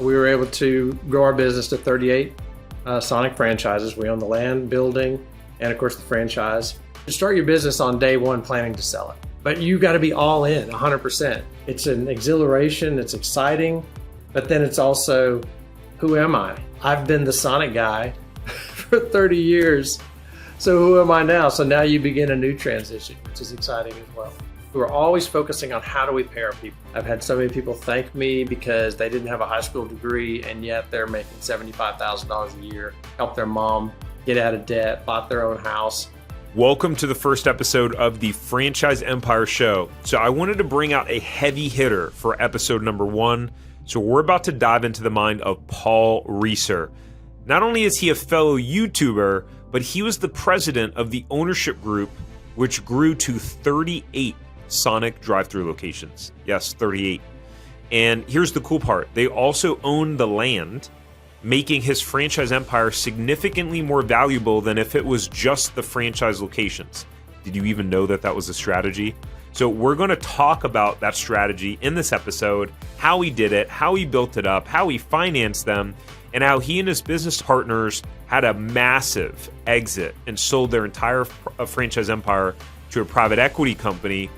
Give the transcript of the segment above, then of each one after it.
We were able to grow our business to 38 Sonic franchises. We own the land, building, and of course the franchise. You start your business on day one planning to sell it, but you got to be all in 100%. It's an exhilaration, it's exciting, but then it's also, who am I? I've been the Sonic guy for 30 years. So who am I now? So now you begin a new transition, which is exciting as well. We're always focusing on how do we pay our people. I've had so many people thank me because they didn't have a high school degree and yet they're making $75,000 a year, help their mom get out of debt, bought their own house. Welcome to the first episode of the Franchise Empire Show. So I wanted to bring out a heavy hitter for episode number 1. So we're about to dive into the mind of Paul Reiser. Not only is he a fellow YouTuber, but he was the president of the ownership group, which grew to 38 Sonic drive-thru locations. Yes, 38. And here's the cool part. They also own the land, making his franchise empire significantly more valuable than if it was just the franchise locations. Did you even know that that was a strategy? So we're going to talk about that strategy in this episode, how he did it, how he built it up, how he financed them, and how he and his business partners had a massive exit and sold their entire franchise empire to a private equity company.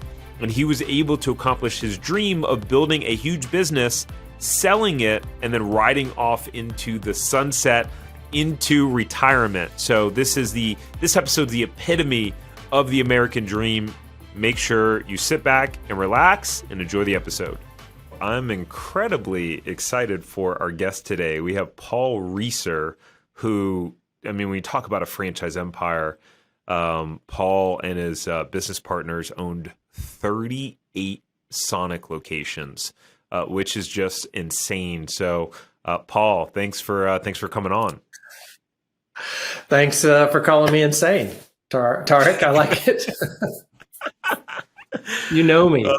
And he was able to accomplish his dream of building a huge business, selling it, and then riding off into the sunset, into retirement. So this episode's the epitome of the American dream. Make sure you sit back and relax and enjoy the episode. I'm incredibly excited for our guest today. We have Paul Reiser, who, when you talk about a franchise empire, Paul and his business partners owned 38 Sonic locations, which is just insane. So, Paul, thanks for coming on. Thanks for calling me insane, Tarek. I like it. You know me.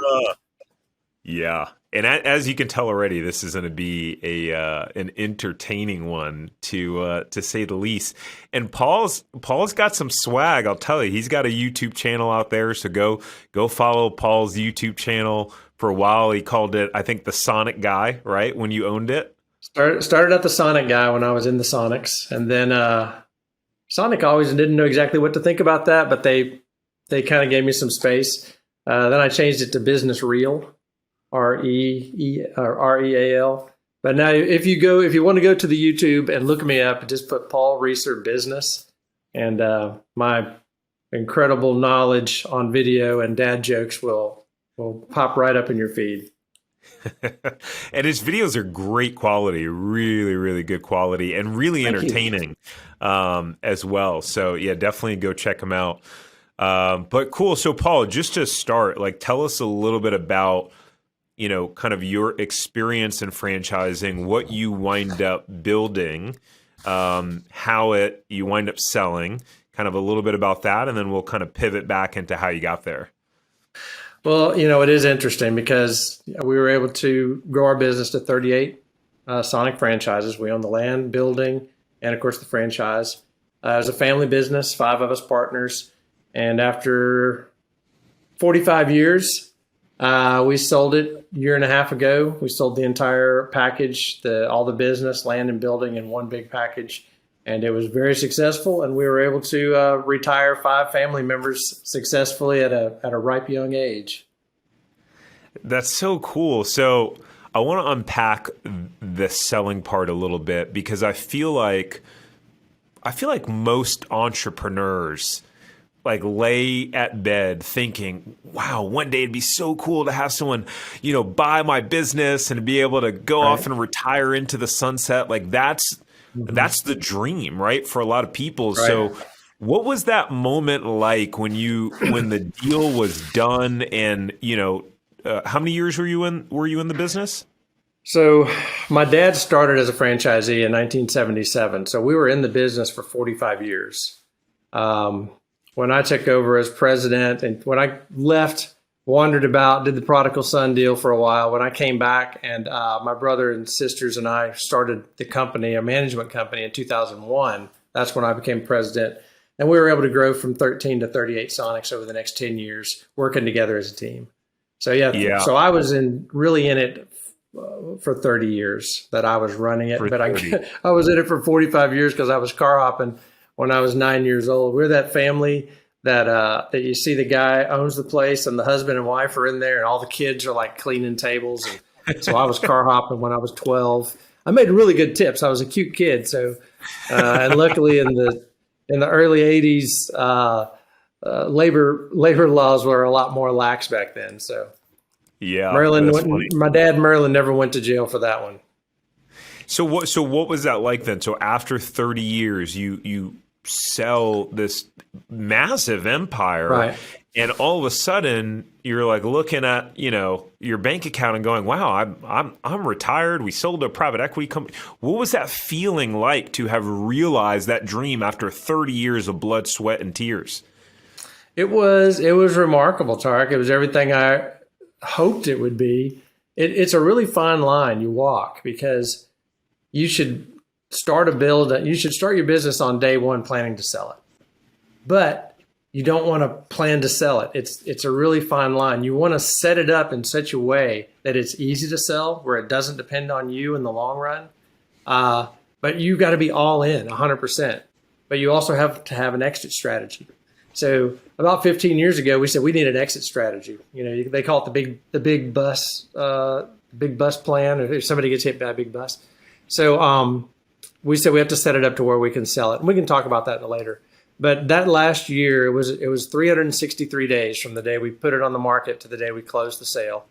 Yeah. And as you can tell already, this is going to be an entertaining one to say the least. And Paul's got some swag. I'll tell you, he's got a YouTube channel out there. So go follow Paul's YouTube channel. For a while, he called it, I think, the Sonic Guy, right? When you owned it. Started at the Sonic Guy when I was in the Sonics, and then Sonic always didn't know exactly what to think about that, but they kind of gave me some space. Then I changed it to Business Real. REAL. But now if you want to go to the YouTube and look me up, just put Paul Reiser Business, and my incredible knowledge on video and dad jokes will pop right up in your feed. And his videos are great quality, really, really good quality, and really entertaining as well. So yeah, definitely go check him out. But cool. So Paul, just to start, tell us a little bit about kind of your experience in franchising, what you wind up building, how you wind up selling, kind of a little bit about that, and then we'll kind of pivot back into how you got there. Well, it is interesting because we were able to grow our business to 38 Sonic franchises. We own the land, building, and of course the franchise. It was a family business, 5 of us partners, and after 45 years, we sold it a year and a half ago. We sold the entire package, all the business, land and building in one big package. And it was very successful. And we were able to retire 5 family members successfully at a ripe young age. That's so cool. So I want to unpack the selling part a little bit, because I feel like most entrepreneurs lay at bed thinking, wow, one day it'd be so cool to have someone, buy my business and be able to go off and retire into the sunset. That's the dream, right? For a lot of people. Right. So what was that moment like when the deal was done, and, how many years were you in the business? So my dad started as a franchisee in 1977. So we were in the business for 45 years. When I took over as president, and when I left, wandered about, did the prodigal son deal for a while. When I came back, and my brother and sisters and I started the company, a management company, in 2001. That's when I became president. And we were able to grow from 13 to 38 Sonics over the next 10 years, working together as a team. So yeah. So I was really in it for 30 years that I was running it, For but 30. I was in it for 45 years because I was car hopping when I was 9 years old. We're that family that you see the guy owns the place and the husband and wife are in there and all the kids are like cleaning tables. And so I was car hopping when I was 12. I made really good tips. I was a cute kid. So, and luckily in the early 80s, labor laws were a lot more lax back then. So Yeah, that's funny. My dad Merlin never went to jail for that one. So what was that like then? So after 30 years, you sell this massive empire, Right. and all of a sudden you're like looking at, your bank account and going, "Wow, I'm retired. We sold a private equity company." What was that feeling like to have realized that dream after 30 years of blood, sweat, and tears? It was remarkable, Tarek. It was everything I hoped it would be. It's a really fine line you walk because you should you should start your business on day one planning to sell it. But you don't want to plan to sell it. It's a really fine line. You want to set it up in such a way that it's easy to sell, where it doesn't depend on you in the long run. But you got to be all in 100%. But you also have to have an exit strategy. So about 15 years ago, we said we need an exit strategy. They call it the big bus plan, or if somebody gets hit by a big bus. So we said we have to set it up to where we can sell it. And we can talk about that later. But that last year, it was 363 days from the day we put it on the market to the day we closed the sale.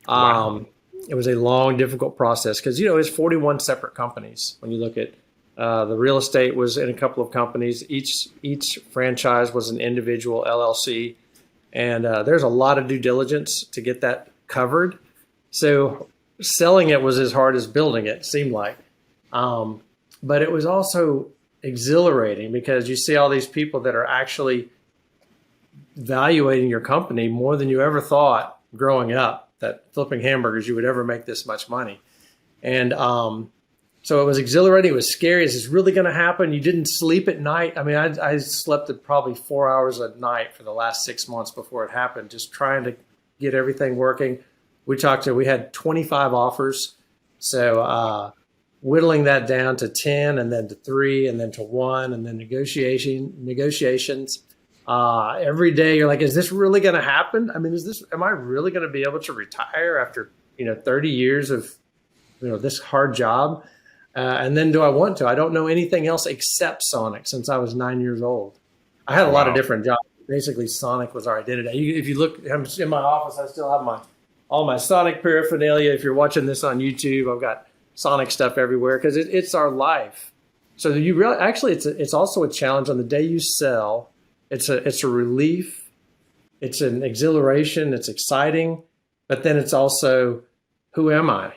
Wow. It was a long, difficult process because, it's 41 separate companies. When you look at the real estate was in a couple of companies. Each franchise was an individual LLC. And there's a lot of due diligence to get that covered. So selling it was as hard as building it seemed like. But it was also exhilarating because you see all these people that are actually evaluating your company more than you ever thought growing up, that flipping hamburgers, you would ever make this much money. And so it was exhilarating. It was scary. Is this really going to happen? You didn't sleep at night. I mean, I slept at probably 4 hours a night for the last 6 months before it happened, just trying to get everything working. We had 25 offers. So whittling that down to 10 and then to 3 and then to 1 and then negotiations. Every day you're like, is this really going to happen? I mean, am I really going to be able to retire after, 30 years of, this hard job? And then do I want to? I don't know anything else except Sonic since I was 9 years old. I had a lot of different jobs. Basically, Sonic was our identity. If you look, I'm in my office, I still have all my Sonic paraphernalia. If you're watching this on YouTube, I've got Sonic stuff everywhere because it's our life. So it's also a challenge on the day you sell. It's a relief. It's an exhilaration. It's exciting, but then it's also, who am I?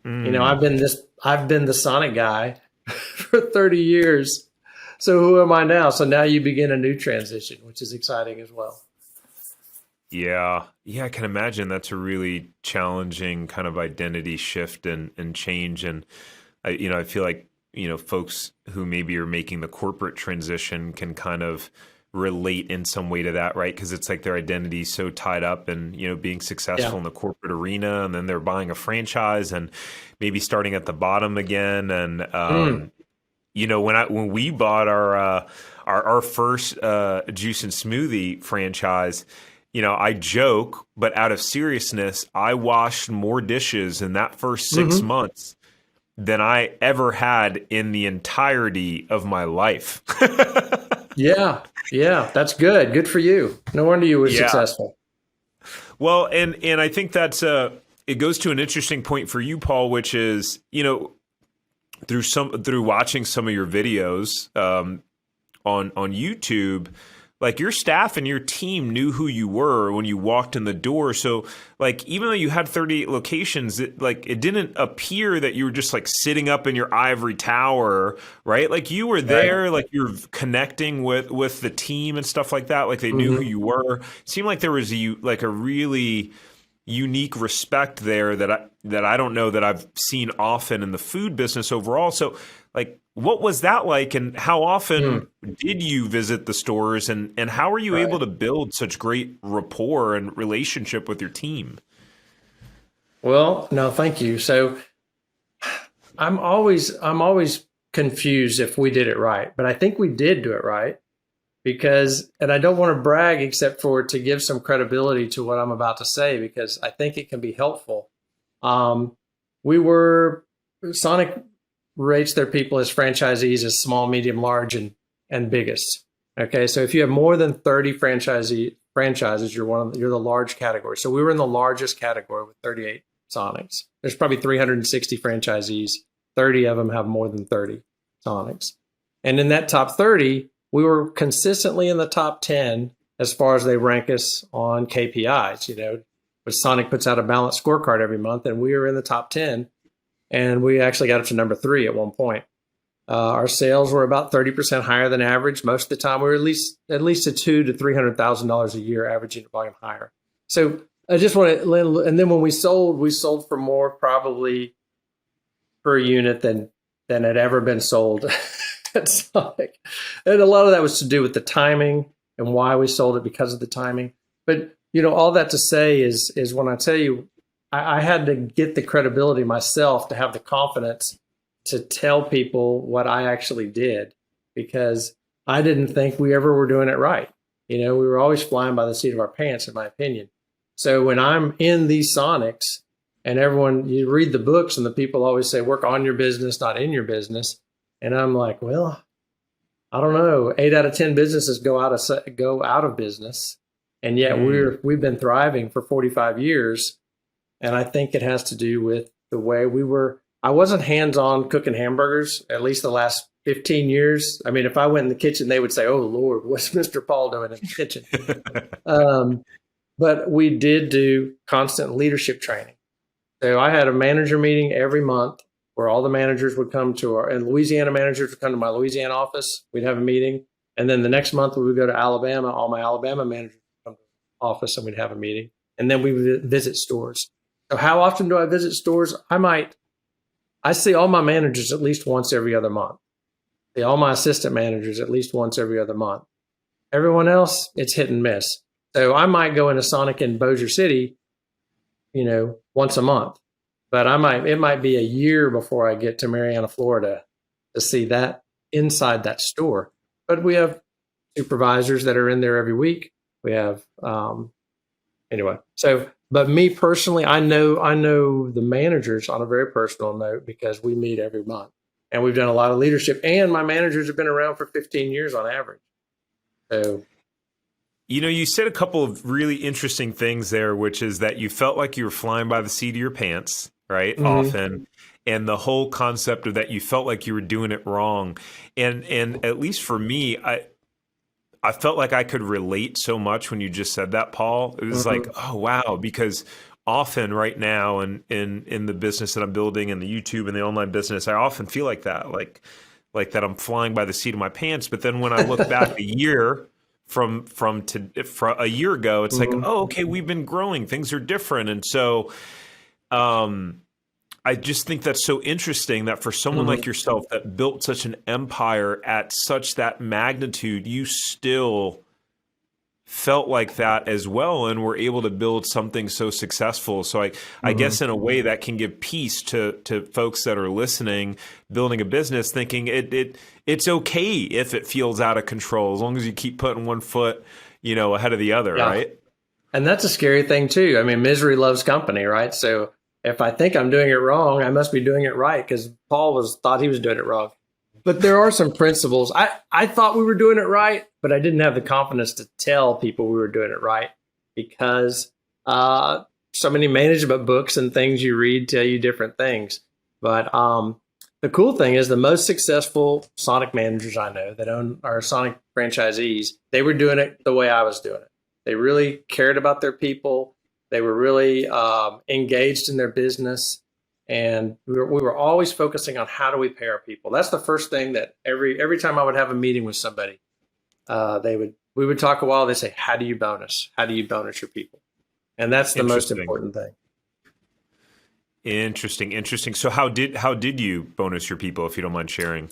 I've been the Sonic guy for 30 years. So who am I now? So now you begin a new transition, which is exciting as well. Yeah, I can imagine that's a really challenging kind of identity shift and change. And I feel like, folks who maybe are making the corporate transition can kind of relate in some way to that, right? Because it's like their identity is so tied up in, being successful in the corporate arena, and then they're buying a franchise and maybe starting at the bottom again. And when we bought our first juice and smoothie franchise, I joke, but out of seriousness, I washed more dishes in that first 6 months than I ever had in the entirety of my life. Yeah, that's good. Good for you. No wonder you were successful. Well, and I think that's it goes to an interesting point for you, Paul, which is, through watching some of your videos on YouTube, like your staff and your team knew who you were when you walked in the door. So like, even though you had 38 locations, it didn't appear that you were just like sitting up in your ivory tower, right? Like you were there, right. Like you're connecting with the team and stuff like that. Like they knew who you were. It seemed like there was a really unique respect there that I don't know that I've seen often in the food business overall. So like, what was that like, and how often did you visit the stores, and how were you able to build such great rapport and relationship with your team? Well, no, thank you. So I'm always confused if we did it right, but I think we did do it right because, and I don't want to brag except for to give some credibility to what I'm about to say because I think it can be helpful. Um, we were Sonic rates their people as franchisees as small, medium, large, and biggest. Okay, so if you have more than 30 franchises, you're the large category. So we were in the largest category with 38 Sonics. There's probably 360 franchisees. 30 of them have more than 30 Sonics. And in that top 30, we were consistently in the top 10 as far as they rank us on KPIs. But Sonic puts out a balanced scorecard every month, and we were in the top 10. And we actually got up to number 3 at one point. Our sales were about 30% higher than average. Most of the time, we were at least a $200,000 to $300,000 a year average unit volume higher. So I just want to, and then when we sold for more probably per unit than had ever been sold at Sonic. And a lot of that was to do with the timing and why we sold it because of the timing. But all that to say is when I tell you, I had to get the credibility myself to have the confidence to tell people what I actually did because I didn't think we ever were doing it right. We were always flying by the seat of our pants, in my opinion. So when I'm in these Sonics and you read the books and the people always say, work on your business, not in your business. And I'm like, well, I don't know. 8 out of 10 businesses go out of business. And yet we've been thriving for 45 years. And I think it has to do with the way I wasn't hands-on cooking hamburgers, at least the last 15 years. I mean, if I went in the kitchen, they would say, oh, Lord, what's Mr. Paul doing in the kitchen? But we did do constant leadership training. So I had a manager meeting every month where all the managers would come and Louisiana managers would come to my Louisiana office. We'd have a meeting. And then the next month we would go to Alabama. All my Alabama managers would come to the office and we'd have a meeting. And then we would visit stores. So how often do I visit stores? I see all my managers at least once every other month. See all my assistant managers at least once every other month. Everyone else, it's hit and miss. So I might go into Sonic in Bossier City, once a month, but it might be a year before I get to Marianna, Florida to see that inside that store. But we have supervisors that are in there every week. We have, anyway. So, but me personally, I know the managers on a very personal note because we meet every month and we've done a lot of leadership and my managers have been around for 15 years on average. So, you said a couple of really interesting things there, which is that you felt like you were flying by the seat of your pants, right? Mm-hmm. Often. And the whole concept of that you felt like you were doing it wrong. And at least for me, I felt like I could relate so much when you just said that, Paul. It was like, oh, wow, because often right now in the business that I'm building and the YouTube and the online business, I often feel like that, like that I'm flying by the seat of my pants. But then when I look back a year from a year ago, it's like, oh, okay, we've been growing. Things are different. And so I just think that's so interesting that for someone like yourself that built such an empire at such that magnitude, you still felt like that as well and were able to build something so successful. So I guess in a way that can give peace to folks that are listening, building a business, thinking it's okay if it feels out of control, as long as you keep putting one foot, ahead of the other, right? And that's a scary thing too. I mean, misery loves company, right? So if I think I'm doing it wrong, I must be doing it right because Paul thought he was doing it wrong. But there are some principles. I thought we were doing it right, but I didn't have the confidence to tell people we were doing it right because so many management books and things you read tell you different things. But the cool thing is the most successful Sonic managers I know that are Sonic franchisees, they were doing it the way I was doing it. They really cared about their people. They were really engaged in their business. And we were always focusing on how do we pay our people. That's the first thing that every time I would have a meeting with somebody, we would talk a while. They say, how do you bonus? How do you bonus your people? And that's the most important thing. Interesting. So how did you bonus your people, if you don't mind sharing?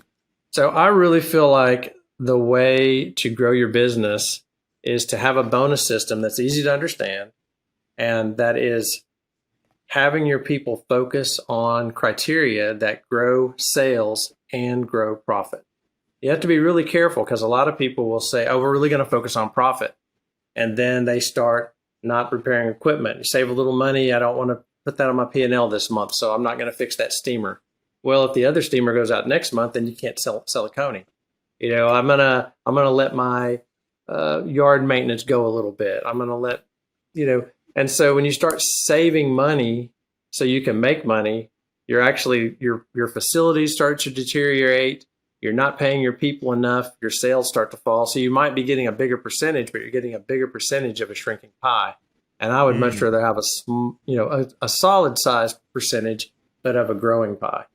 So I really feel like the way to grow your business is to have a bonus system that's easy to understand. And that is having your people focus on criteria that grow sales and grow profit. You have to be really careful because a lot of people will say, oh, we're really going to focus on profit. And then they start not repairing equipment. You save a little money. I don't want to put that on my P&L this month, so I'm not going to fix that steamer. Well, if the other steamer goes out next month, then you can't sell a Coney. I'm gonna let my yard maintenance go a little bit. I'm gonna let And so when you start saving money so you can make money, you're actually your facilities start to deteriorate. You're not paying your people enough. Your sales start to fall. So you might be getting a bigger percentage, but you're getting a bigger percentage of a shrinking pie. And I would much rather have a solid sized percentage, but of a growing pie.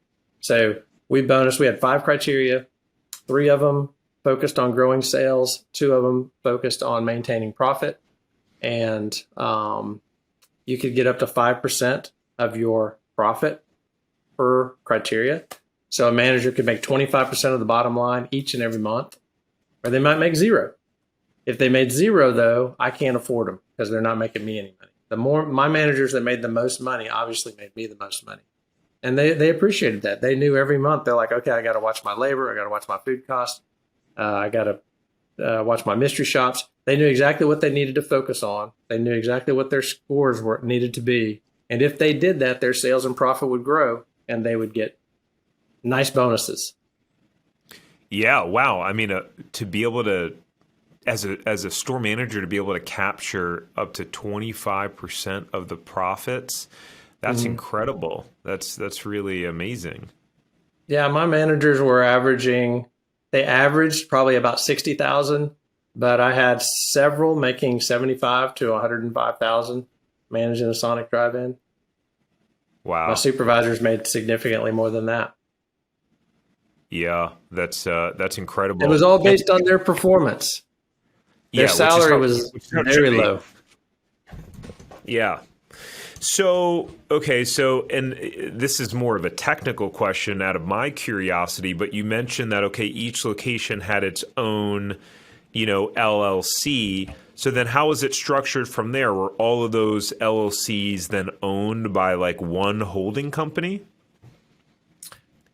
So we had 5 criteria. 3 of them focused on growing sales. 2 of them focused on maintaining profit. And you could get up to 5% of your profit per criteria. So a manager could make 25% of the bottom line each and every month, or they might make 0. If they made 0, though, I can't afford them because they're not making me any money. My managers that made the most money obviously made me the most money. And they appreciated that. They knew every month, they're like, okay, I got to watch my labor. I got to watch my food costs. I got to watch my mystery shops. They knew exactly what they needed to focus on. They knew exactly what their scores needed to be. And if they did that, their sales and profit would grow and they would get nice bonuses. Yeah. Wow. I mean, to be able to, as a store manager, to be able to capture up to 25% of the profits, that's incredible. That's really amazing. Yeah, my managers were they averaged probably about 60,000, but I had several making 75 to 105,000 managing a Sonic drive-in. Wow. My supervisors made significantly more than that. Yeah, that's incredible. It was all based on their performance. Their salary was very low. Yeah. So, okay, and this is more of a technical question out of my curiosity, but you mentioned that, okay, each location had its own, LLC. So then how is it structured from there? Were all of those LLCs then owned by like one holding company?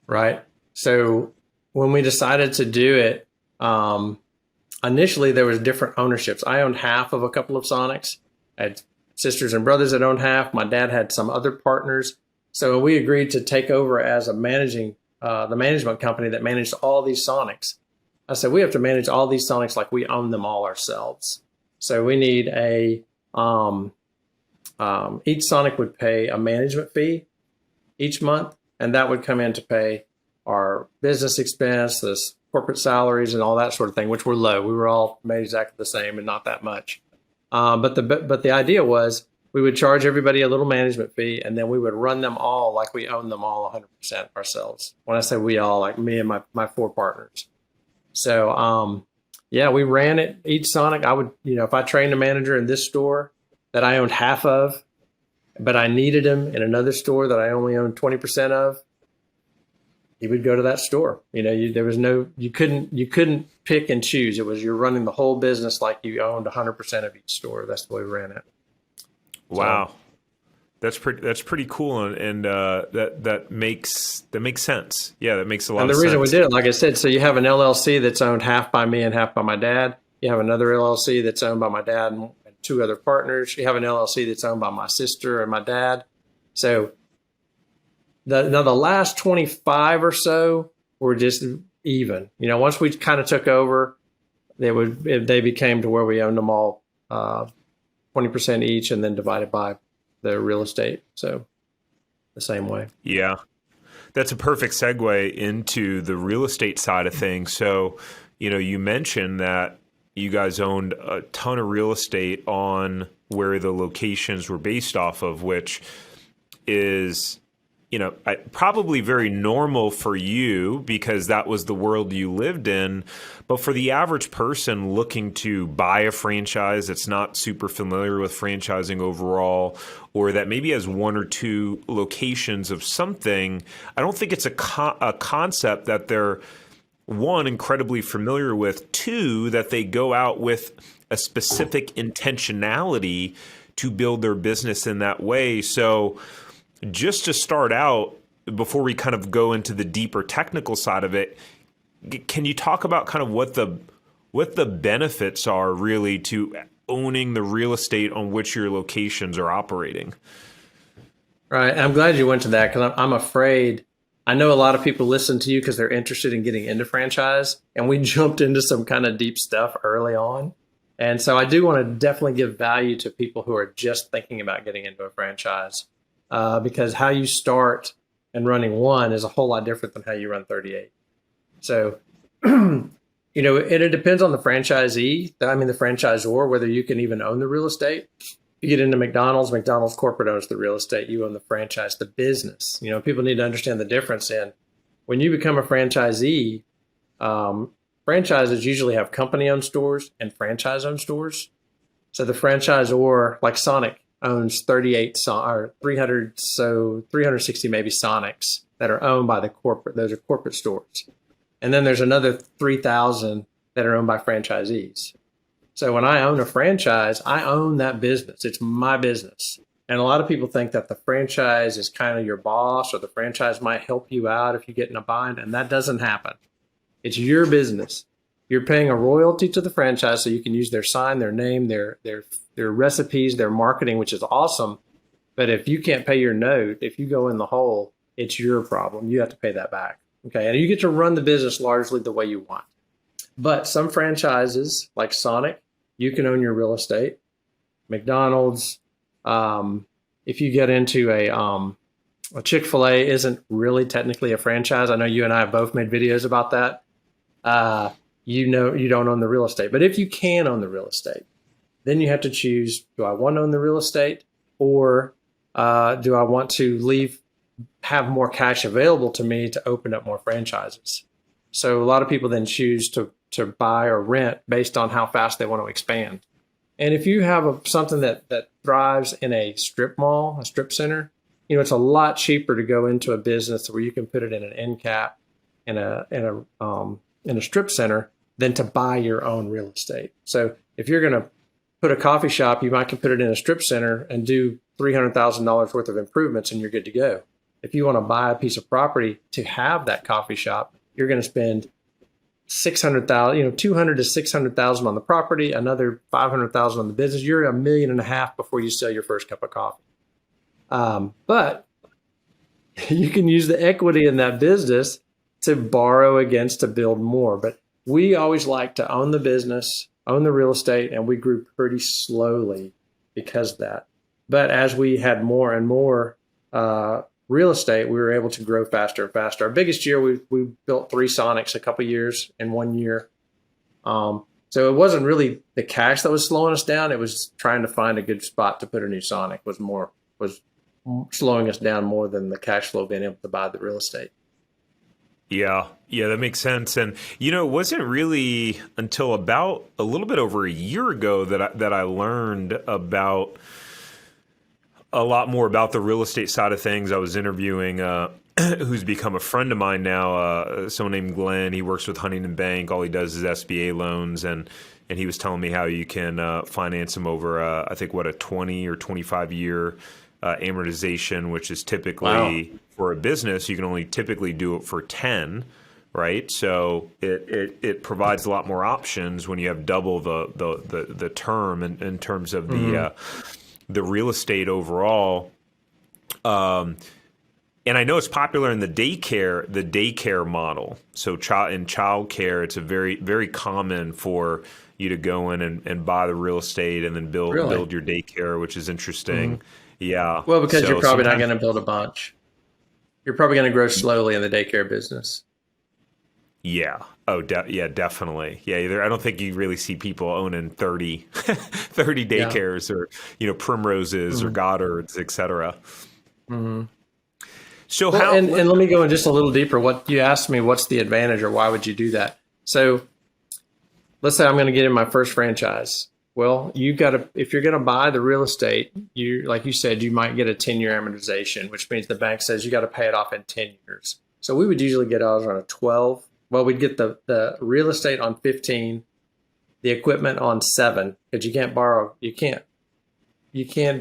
Right. So when we decided to do it, initially there was different ownerships. I owned half of a couple of Sonics. I had sisters and brothers that owned half. My dad had some other partners. So we agreed to take over as the management company that managed all these Sonics. I said, we have to manage all these Sonics like we own them all ourselves. So we need each Sonic would pay a management fee each month, and that would come in to pay our business expense, the corporate salaries, and all that sort of thing, which were low. We were all made exactly the same and not that much. But the idea was we would charge everybody a little management fee, and then we would run them all like we own them all 100% ourselves. When I say we all, like me and my 4 partners. So, we ran it. Each Sonic, I would, if I trained a manager in this store that I owned half of, but I needed him in another store that I only owned 20% of, he would go to that store. You couldn't pick and choose. It was, you're running the whole business like you owned 100% of each store. That's the way we ran it. Wow. That's pretty cool. And that makes sense. Yeah. That makes a lot of sense. And the reason we did it, like I said, so you have an LLC that's owned half by me and half by my dad. You have another LLC that's owned by my dad and 2 other partners. You have an LLC that's owned by my sister and my dad. So the last 25 or so were just even. Once we kind of took over, they became to where we owned them all 20% each, and then divided by the real estate. So the same way. Yeah, that's a perfect segue into the real estate side of things. So, you mentioned that you guys owned a ton of real estate on where the locations were based off of, which is probably very normal for you because that was the world you lived in. But for the average person looking to buy a franchise that's not super familiar with franchising overall, or that maybe has 1 or 2 locations of something, I don't think it's a concept that they're, 1, incredibly familiar with, 2, that they go out with a specific intentionality to build their business in that way. So Just to start out, before we kind of go into the deeper technical side of it, can you talk about kind of what the benefits are really to owning the real estate on which your locations are operating? Right. I'm glad you went to that because I'm afraid. I know a lot of people listen to you because they're interested in getting into franchise, and we jumped into some kind of deep stuff early on. And so I do want to definitely give value to people who are just thinking about getting into a franchise, because how you start and running one is a whole lot different than how you run 38. So, it depends on the franchisee, the franchisor, whether you can even own the real estate. You get into McDonald's corporate owns the real estate. You own the franchise, the business. People need to understand the difference in when you become a franchisee. Franchises usually have company-owned stores and franchise-owned stores. So the franchisor, like Sonic, owns 360 maybe Sonics that are owned by the corporate. Those are corporate stores. And then there's another 3,000 that are owned by franchisees. So when I own a franchise, I own that business. It's my business. And a lot of people think that the franchise is kind of your boss, or the franchise might help you out if you get in a bind, and that doesn't happen. It's your business. You're paying a royalty to the franchise so you can use their sign, their name, their recipes, their marketing, which is awesome. But if you can't pay your note, if you go in the hole, it's your problem. You have to pay that back. Okay. And you get to run the business largely the way you want. But some franchises like Sonic, you can own your real estate. McDonald's, if you get into a Chick-fil-A isn't really technically a franchise. I know you and I have both made videos about that. You don't own the real estate. But if you can own the real estate, then you have to choose, do I want to own the real estate, or do I want to have more cash available to me to open up more franchises? So a lot of people then choose to buy or rent based on how fast they want to expand. And if you have something that thrives in a strip mall, a strip center, it's a lot cheaper to go into a business where you can put it in an end cap in a strip center than to buy your own real estate. So if you're going to put a coffee shop, you might can put it in a strip center and do $300,000 worth of improvements, and you're good to go. If you want to buy a piece of property to have that coffee shop, you're going to spend $200,000 to $600,000 on the property, another $500,000 on the business. You're $1.5 million before you sell your first cup of coffee. But you can use the equity in that business to borrow against to build more. But we always like to own the business, own the real estate, and we grew pretty slowly because of that. But as we had more and more real estate, we were able to grow faster and faster. Our biggest year, we built 3 Sonics a couple years in 1 year. So it wasn't really the cash that was slowing us down. It was trying to find a good spot to put a new Sonic was slowing us down more than the cash flow being able to buy the real estate. Yeah, that makes sense. And, it wasn't really until about a little bit over a year ago that I learned about a lot more about the real estate side of things. I was interviewing who's become a friend of mine now, someone named Glenn. He works with Huntington Bank. All he does is SBA loans, and he was telling me how you can finance them over, I think, a 20 or 25 year amortization, which is typically for a business, you can only typically do it for 10, right? So it provides a lot more options when you have double the term in terms of the real estate overall. And I know it's popular in the daycare model. So in child care, it's a very, very common for you to go in and buy the real estate and then build your daycare, which is interesting. Mm-hmm. Yeah. Well, because you're probably not going to build a bunch. You're probably going to grow slowly in the daycare business. Yeah. Oh, yeah, definitely. Yeah. I don't think you really see people owning 30 daycares or, Primroses or Goddards, et cetera. Mm-hmm. So and let me go in just a little deeper. What you asked me, what's the advantage or why would you do that? So let's say I'm going to get in my first franchise. Well, if you're going to buy the real estate, like you said, you might get a 10-year amortization, which means the bank says you got to pay it off in 10 years. So we would usually get ours on a 12. Well, we'd get the real estate on 15, the equipment on 7, because you can't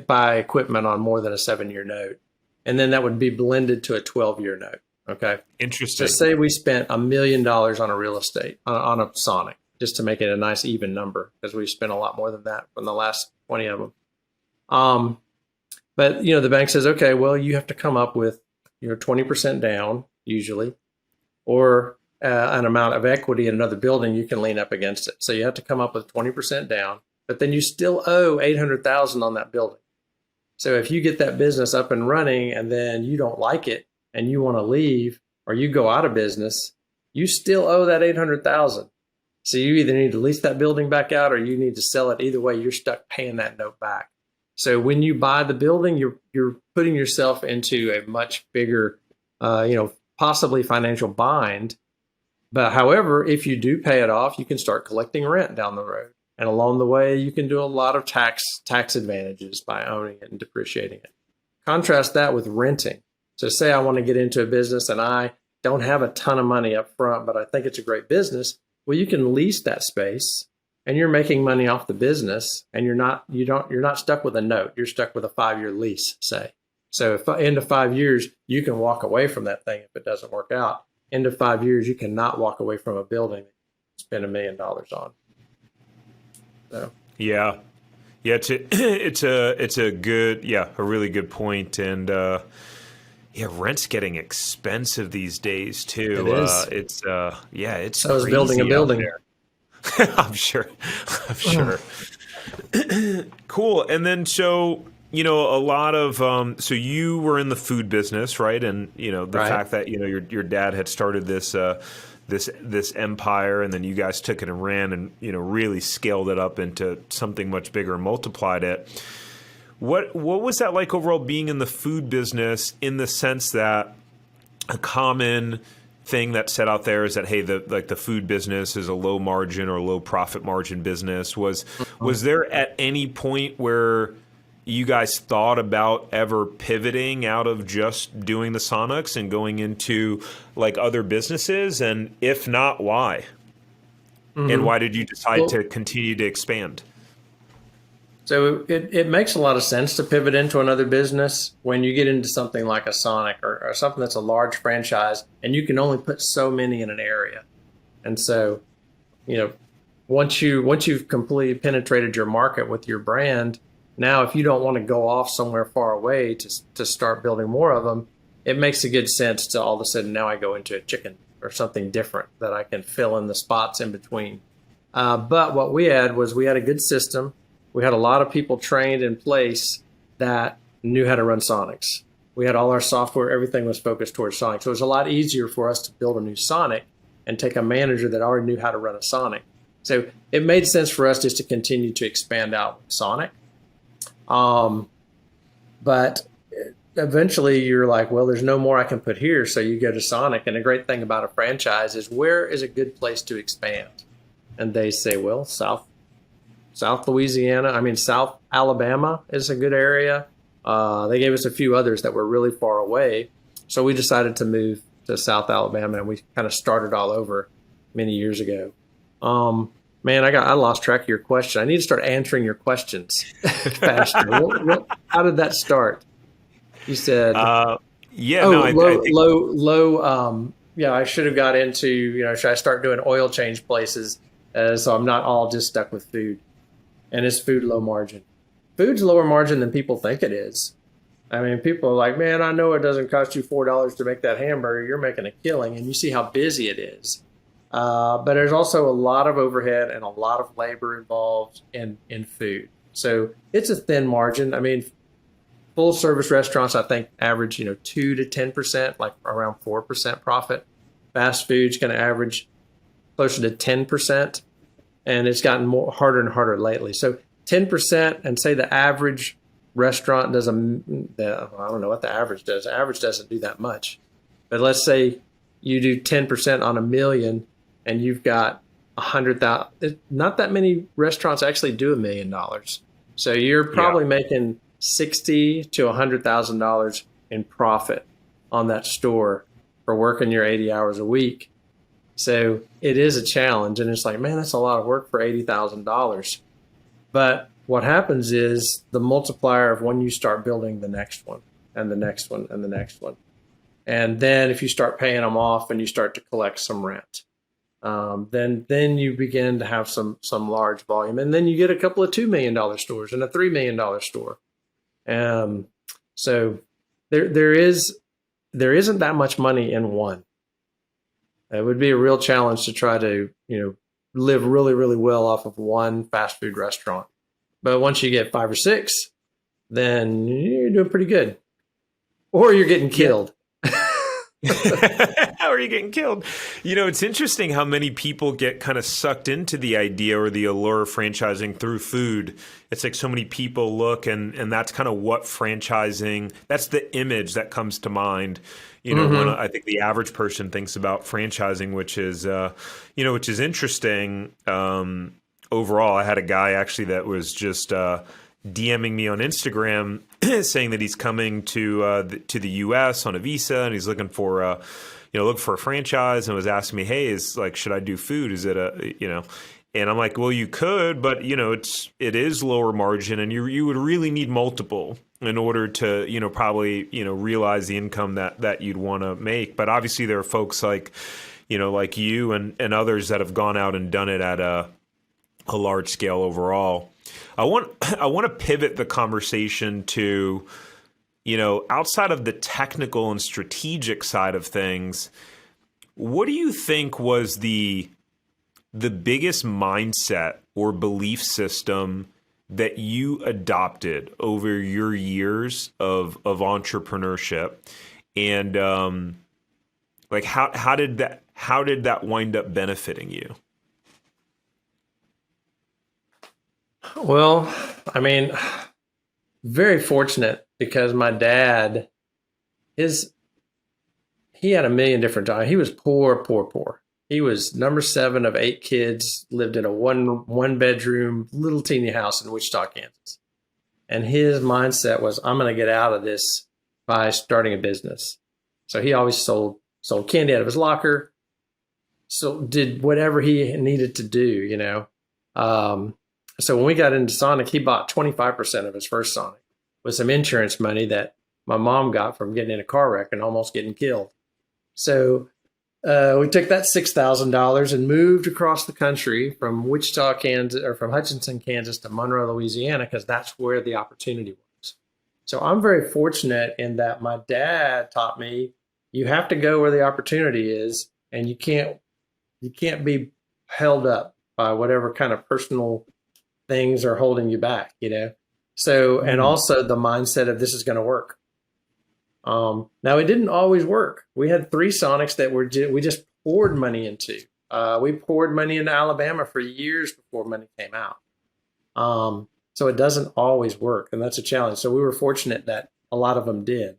buy equipment on more than a 7-year note. and then that would be blended to a 12-year note. Okay. Interesting. So say we spent $1 million on a real estate, on a Sonic, just to make it a nice even number, because we spent a lot more than that from the last 20 of them. But the bank says, okay, well, you have to come up with 20% down usually, or an amount of equity in another building you can lean up against it. So you have to come up with 20% down, but then you still owe $800,000 on that building. So if you get that business up and running and then you don't like it and you want to leave, or you go out of business, you still owe that $800,000. So you either need to lease that building back out or you need to sell it. Either way, you're stuck paying that note back. So when you buy the building, you're putting yourself into a much bigger, possibly financial bind. But however, if you do pay it off, you can start collecting rent down the road. And along the way, you can do a lot of tax advantages by owning it and depreciating it. Contrast that with renting. So say I want to get into a business and I don't have a ton of money up front, but I think it's a great business. Well, you can lease that space and you're making money off the business, and you're not stuck with a note. You're stuck with a 5-year lease, say. So if end of 5 years, you can walk away from that thing if it doesn't work out. End of 5 years, you cannot walk away from a building that you spend $1 million on. So yeah, it's a good, a really good point. And rent's getting expensive these days too. It is. It's so is building a building. I'm sure. Cool. And then so a lot of so you were in the food business, right? And the fact that your dad had started this empire, and then you guys took it and ran and really scaled it up into something much bigger and multiplied it. What was that like overall, being in the food business, in the sense that a common thing that's set out there is that, hey, the food business is a low margin or low profit margin business. Was there at any point where you guys thought about ever pivoting out of just doing the Sonics and going into like other businesses? And if not, why? Mm-hmm. And why did you decide to continue to expand? So it makes a lot of sense to pivot into another business when you get into something like a Sonic or something that's a large franchise, and you can only put so many in an area. And so, once you've completely penetrated your market with your brand, now if you don't want to go off somewhere far away to start building more of them, it makes a good sense to all of a sudden now I go into a chicken or something different that I can fill in the spots in between. But what we had a good system. We had a lot of people trained in place that knew how to run Sonics. We had all our software, everything was focused towards Sonic. So it was a lot easier for us to build a new Sonic and take a manager that already knew how to run a Sonic. So it made sense for us just to continue to expand out Sonic. But eventually you're like, well, there's no more I can put here. So you go to Sonic. And the great thing about a franchise is, where is a good place to expand? And they say, well, South Louisiana, South Alabama is a good area. They gave us a few others that were really far away. So we decided to move to South Alabama, and we kind of started all over many years ago. Man, I lost track of your question. I need to start answering your questions faster. How did that start? You said, I should have got into, should I start doing oil change places? So I'm not all just stuck with food. And is food low margin? Food's lower margin than people think it is. People are like, man, I know it doesn't cost you $4 to make that hamburger. You're making a killing, and you see how busy it is. But there's also a lot of overhead and a lot of labor involved in food. So it's a thin margin. Full service restaurants, I think, average 2 to 10%, like around 4% profit. Fast food's going to average closer to 10%. And it's gotten harder and harder lately. So 10%, and say the average restaurant does I don't know what the average does. The average doesn't do that much. But let's say you do 10% on $1 million, and you've got 100,000. Not that many restaurants actually do $1 million. So you're probably making $60,000 to $100,000 in profit on that store for working your 80 hours a week. So it is a challenge, and it's like, man, that's a lot of work for $80,000. But what happens is the multiplier of when you start building the next one. and the next one and the next one. And then if you start paying them off and you start to collect some rent, then you begin to have some large volume, and then you get a couple of $2 million stores and a $3 million store. So there isn't that much money in one. It would be a real challenge to try to live really, really well off of one fast food restaurant. But once you get 5 or 6, then you're doing pretty good, or you're getting killed. How are you getting killed? It's interesting how many people get kind of sucked into the idea or the allure of franchising through food. It's like so many people look and that's kind of what franchising, that's the image that comes to mind, when I think the average person thinks about franchising, which is interesting. Overall, I had a guy actually that was just DMing me on Instagram saying that he's coming to the U.S. on a visa and he's looking for looking for a franchise, and was asking me, hey, should I do food? Is it and I'm like, well, you could, but it is lower margin, and you would really need multiple in order to probably realize the income that you'd want to make. But obviously there are folks like you and others that have gone out and done it at a large scale overall. I want to pivot the conversation to, outside of the technical and strategic side of things, what do you think was the biggest mindset or belief system that you adopted over your years of entrepreneurship? And how did that wind up benefiting you? Well, I mean, very fortunate, because my dad, he had a million different jobs. He was poor. He was number 7 of 8 kids, lived in a one bedroom little teeny house in Wichita, Kansas. And his mindset was, I'm going to get out of this by starting a business. So he always sold candy out of his locker. So did whatever he needed to do, So when we got into Sonic, he bought 25% of his first Sonic with some insurance money that my mom got from getting in a car wreck and almost getting killed. So we took that $6,000 and moved across the country from Wichita, Kansas, or from Hutchinson, Kansas to Monroe, Louisiana, because that's where the opportunity was. So I'm very fortunate in that my dad taught me, you have to go where the opportunity is, and you can't be held up by whatever kind of personal things are holding you back, So, and also the mindset of this is going to work. Now it didn't always work. We had 3 Sonics that we just poured money into. We poured money into Alabama for years before money came out. So it doesn't always work, and that's a challenge. So we were fortunate that a lot of them did.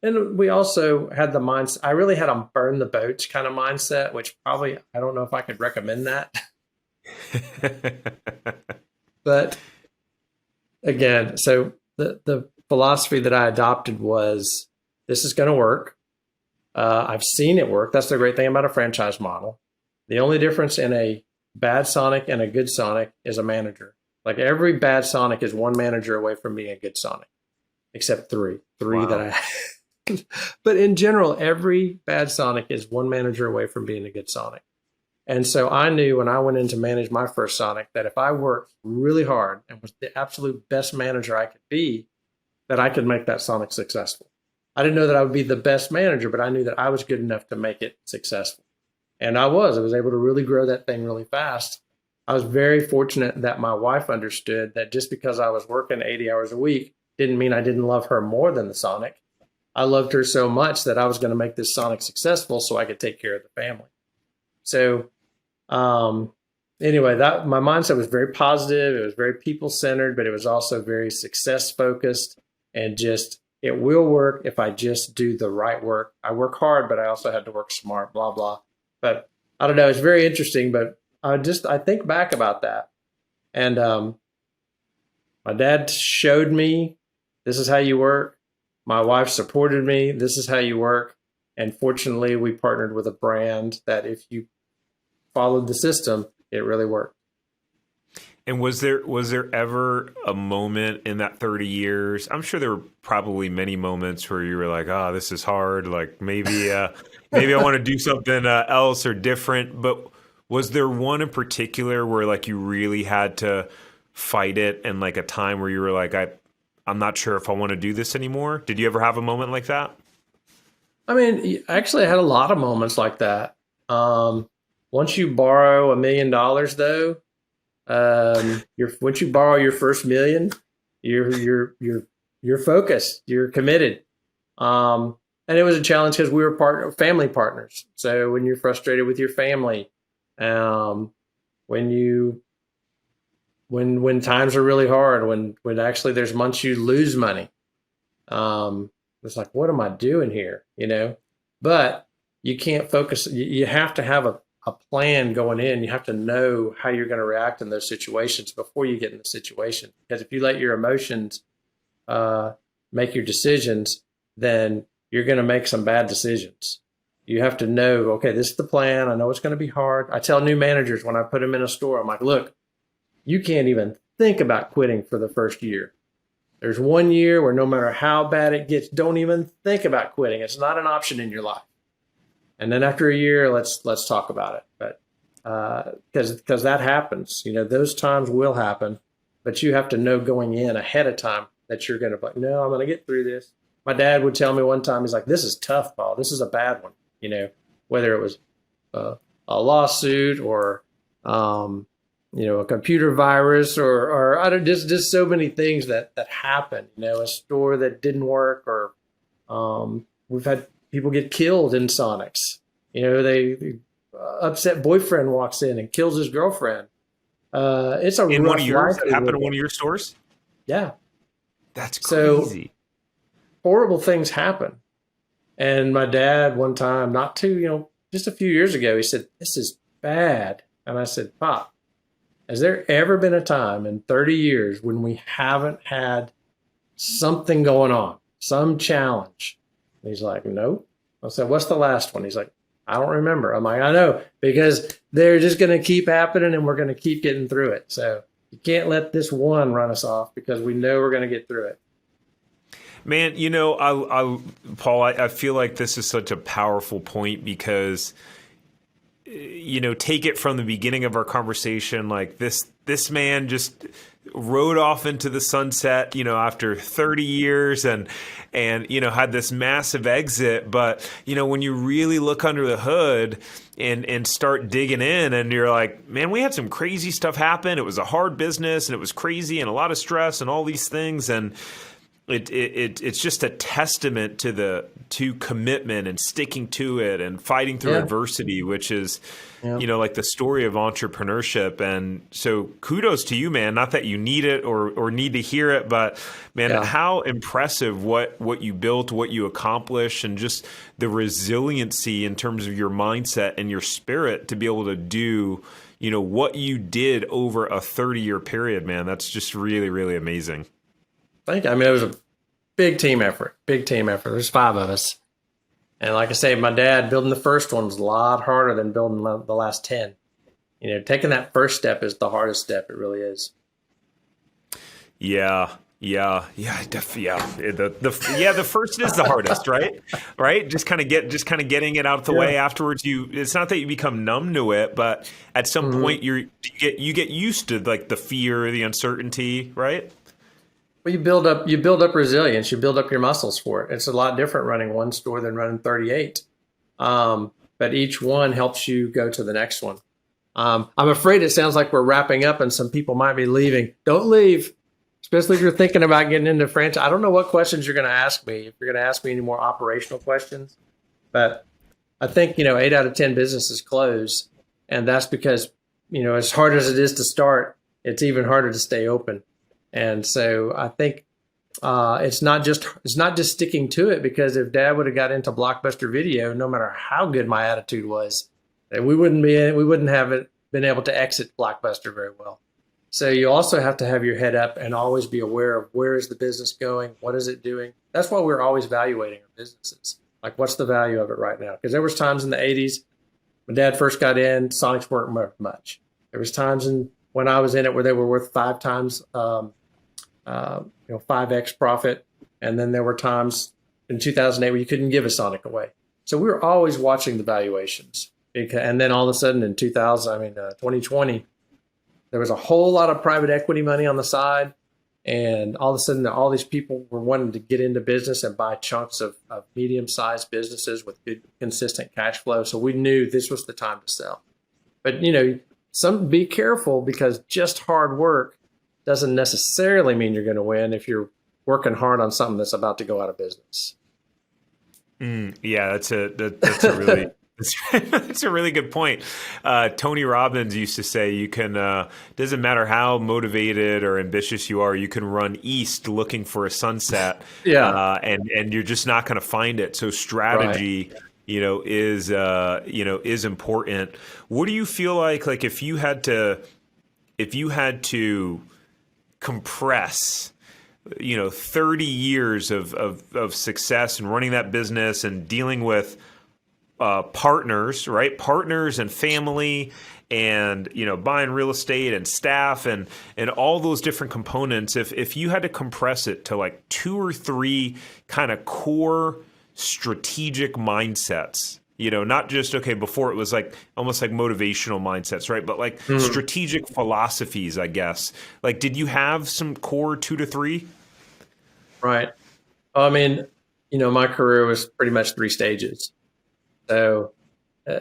And we also had the mindset, I really had a burn the boats kind of mindset, which probably, I don't know if I could recommend that. But again, so the philosophy that I adopted was, this is going to work. I've seen it work. That's the great thing about a franchise model. The only difference in a bad Sonic and a good Sonic is a manager. Like every bad Sonic is one manager away from being a good Sonic, except 3 wow. that I. But in general, every bad Sonic is one manager away from being a good Sonic. And so I knew when I went in to manage my first Sonic that if I worked really hard and was the absolute best manager I could be, that I could make that Sonic successful. I didn't know that I would be the best manager, but I knew that I was good enough to make it successful. And I was able to really grow that thing really fast. I was very fortunate that my wife understood that just because I was working 80 hours a week didn't mean I didn't love her more than the Sonic. I loved her so much that I was going to make this Sonic successful so I could take care of the family. So anyway, that my mindset was very positive. It was very people-centered, but it was also very success-focused, and just, it will work if I just do the right work. I work hard, but I also had to work smart, blah, blah. But I don't know. It's very interesting, but I think back about that. And my dad showed me, this is how you work. My wife supported me. This is how you work. And fortunately, we partnered with a brand that if you followed the system, it really worked. And was there ever a moment in that 30 years? I'm sure there were probably many moments where you were like, "Oh, this is hard. Like maybe I want to do something else or different." But was there one in particular where like you really had to fight it, and like a time where you were like, I'm not sure if I want to do this anymore? Did you ever have a moment like that? I mean, actually, I had a lot of moments like that. Once you borrow $1 million, though, once you borrow your first million, you're focused, you're committed. And it was a challenge because we were family partners. So when you're frustrated with your family, when you when times are really hard, when actually there's months you lose money, it's like, what am I doing here? But you can't focus. You have to have a plan going in. You have to know how you're going to react in those situations before you get in the situation. Because if you let your emotions make your decisions, then you're going to make some bad decisions. You have to know, okay, this is the plan. I know it's going to be hard. I tell new managers when I put them in a store, I'm like, look, you can't even think about quitting for the first year. There's 1 year where no matter how bad it gets, don't even think about quitting. It's not an option in your life. And then after a year, let's talk about it. But because that happens, those times will happen. But you have to know going in ahead of time that you're going to be like, no, I'm going to get through this. My dad would tell me one time, he's like, this is tough, Paul. This is a bad one. Whether it was a lawsuit or a computer virus or I don't just so many things that happen. A store that didn't work, or we've had people get killed in Sonics. They upset boyfriend walks in and kills his girlfriend. It's a In rough one of yours, life. that happened in one of your stores? Yeah. That's So crazy. horrible things happen. And my dad one time, just a few years ago, he said, this is bad. And I said, Pop, has there ever been a time in 30 years when we haven't had something going on, some challenge? And he's like, nope. I said, what's the last one? He's like, I don't remember. I'm like, I know, because they're just going to keep happening and we're going to keep getting through it. So you can't let this one run us off, because we know we're going to get through it. Man, Paul, I feel like this is such a powerful point because, take it from the beginning of our conversation, like this man just rode off into the sunset, after 30 years and had this massive exit. But, when you really look under the hood and start digging in, and you're like, man, we had some crazy stuff happen. It was a hard business and it was crazy and a lot of stress and all these things. And it's just a testament to commitment and sticking to it and fighting through adversity, which is, like the story of entrepreneurship. And so kudos to you, man. Not that you need it or need to hear it, but man, how impressive what you built, what you accomplished, and just the resiliency in terms of your mindset and your spirit to be able to do, what you did over a 30-year period, man. That's just really, really amazing. Thank you. I mean, it was a big team effort. There's 5 of us. And like I say, my dad building the first one was a lot harder than building the last 10. Taking that first step is the hardest step. It really is. Yeah. The first is the hardest, right? Right. Just kind of getting it out of the way. Afterwards, it's not that you become numb to it, but at some point you get used to like the fear, the uncertainty, right? Well, you build up resilience. You build up your muscles for it. It's a lot different running one store than running 38. But each one helps you go to the next one. I'm afraid it sounds like we're wrapping up and some people might be leaving. Don't leave, especially if you're thinking about getting into franchise. I don't know what questions you're going to ask me. If you're going to ask me any more operational questions, but I think, 8 out of 10 businesses close. And that's because, as hard as it is to start, it's even harder to stay open. And so I think it's not just sticking to it, because if Dad would have got into Blockbuster Video, no matter how good my attitude was, we wouldn't have been able to exit Blockbuster very well. So you also have to have your head up and always be aware of where is the business going, what is it doing. That's why we're always evaluating our businesses. Like, what's the value of it right now? Because there was times in the 80s when Dad first got in, Sonics weren't much. There was times in when I was in it where they were worth 5 times, 5x profit. And then there were times in 2008 where you couldn't give a Sonic away. So we were always watching the valuations. And then all of a sudden in 2020, there was a whole lot of private equity money on the side. And all of a sudden, all these people were wanting to get into business and buy chunks of medium-sized businesses with good, consistent cash flow. So we knew this was the time to sell. But, be careful, because just hard work doesn't necessarily mean you're going to win if you're working hard on something that's about to go out of business. Yeah, that's a really that's a really good point. Tony Robbins used to say you can doesn't matter how motivated or ambitious you are, you can run east looking for a sunset. Yeah. And you're just not going to find it. So strategy, right, is important. What do you feel like if you had to compress 30 years of success and running that business and dealing with partners, right? Partners and family and, buying real estate and staff and all those different components. If you had to compress it to 2 or 3 kind of core strategic mindsets, not just, before it was almost like motivational mindsets, right? But strategic philosophies, I guess. Did you have some core 2 to 3? Right. My career was pretty much 3 stages. So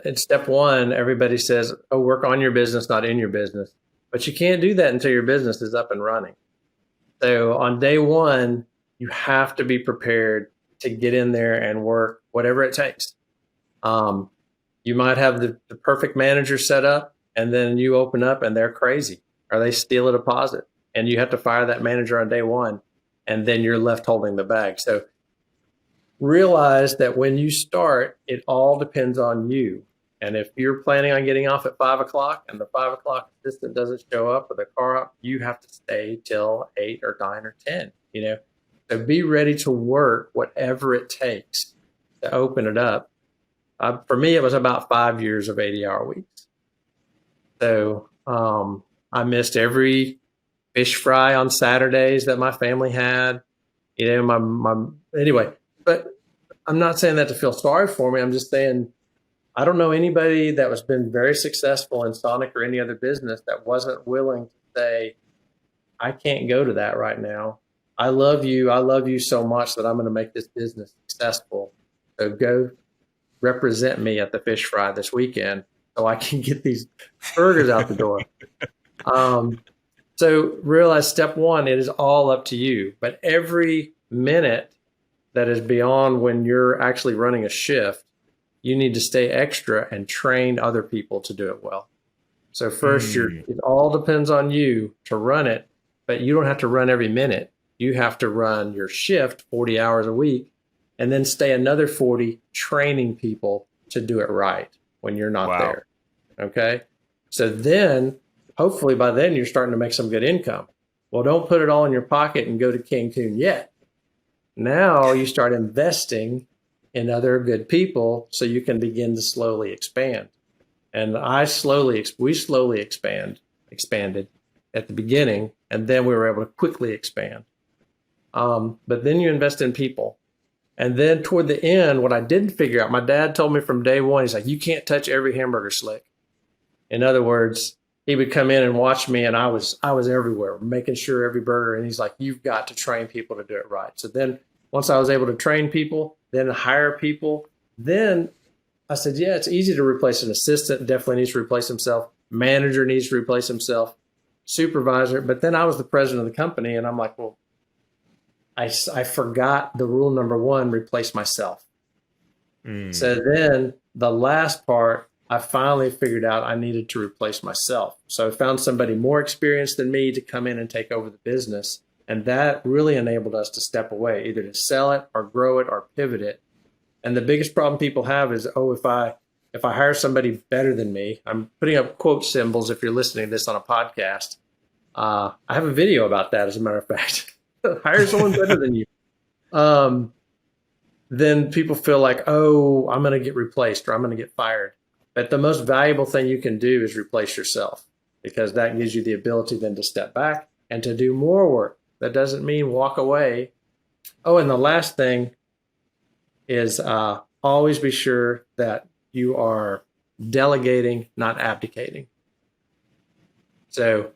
in step 1, everybody says, work on your business, not in your business. But you can't do that until your business is up and running. So on day 1, you have to be prepared to get in there and work whatever it takes. You might have the perfect manager set up, and then you open up and they're crazy, or they steal a deposit, and you have to fire that manager on day 1, and then you're left holding the bag. So realize that when you start, it all depends on you. And if you're planning on getting off at 5 o'clock and the 5 o'clock assistant doesn't show up or the car up, you have to stay till 8 or 9 or 10, So be ready to work whatever it takes to open it up. For me, it was about 5 years of 80-hour weeks. So I missed every fish fry on Saturdays that my family had. Anyway, but I'm not saying that to feel sorry for me. I'm just saying I don't know anybody that has been very successful in Sonic or any other business that wasn't willing to say, I can't go to that right now. I love you so much that I'm going to make this business successful. So go represent me at the fish fry this weekend so I can get these burgers out the door. So realize step 1, it is all up to you. But every minute that is beyond when you're actually running a shift, you need to stay extra and train other people to do it well. So first, it all depends on you to run it, but you don't have to run every minute. You have to run your shift 40 hours a week and then stay another 40 training people to do it right when you're not there. Okay. So then hopefully by then you're starting to make some good income. Well, don't put it all in your pocket and go to Cancun yet. Now you start investing in other good people so you can begin to slowly expand. And we slowly expanded at the beginning, and then we were able to quickly expand. But then you invest in people. And then toward the end, what I didn't figure out, my dad told me from day 1, he's like, you can't touch every hamburger slick. In other words, he would come in and watch me, and I was everywhere, making sure every burger. And he's like, you've got to train people to do it right. So then once I was able to train people, then hire people, then I said, yeah, it's easy to replace an assistant. Definitely needs to replace himself. Manager needs to replace himself. Supervisor. But then I was the president of the company, and I'm like, well, I forgot the rule number 1, replace myself. So then the last part, I finally figured out I needed to replace myself. So I found somebody more experienced than me to come in and take over the business. And that really enabled us to step away, either to sell it or grow it or pivot it. And the biggest problem people have is, if I hire somebody better than me, I'm putting up quote symbols if you're listening to this on a podcast. I have a video about that, as a matter of fact. Hire someone better than you. Then people feel like, I'm going to get replaced or I'm going to get fired. But the most valuable thing you can do is replace yourself. because that gives you the ability then to step back and to do more work. That doesn't mean walk away. Oh, and the last thing is always be sure that you are delegating, not abdicating. So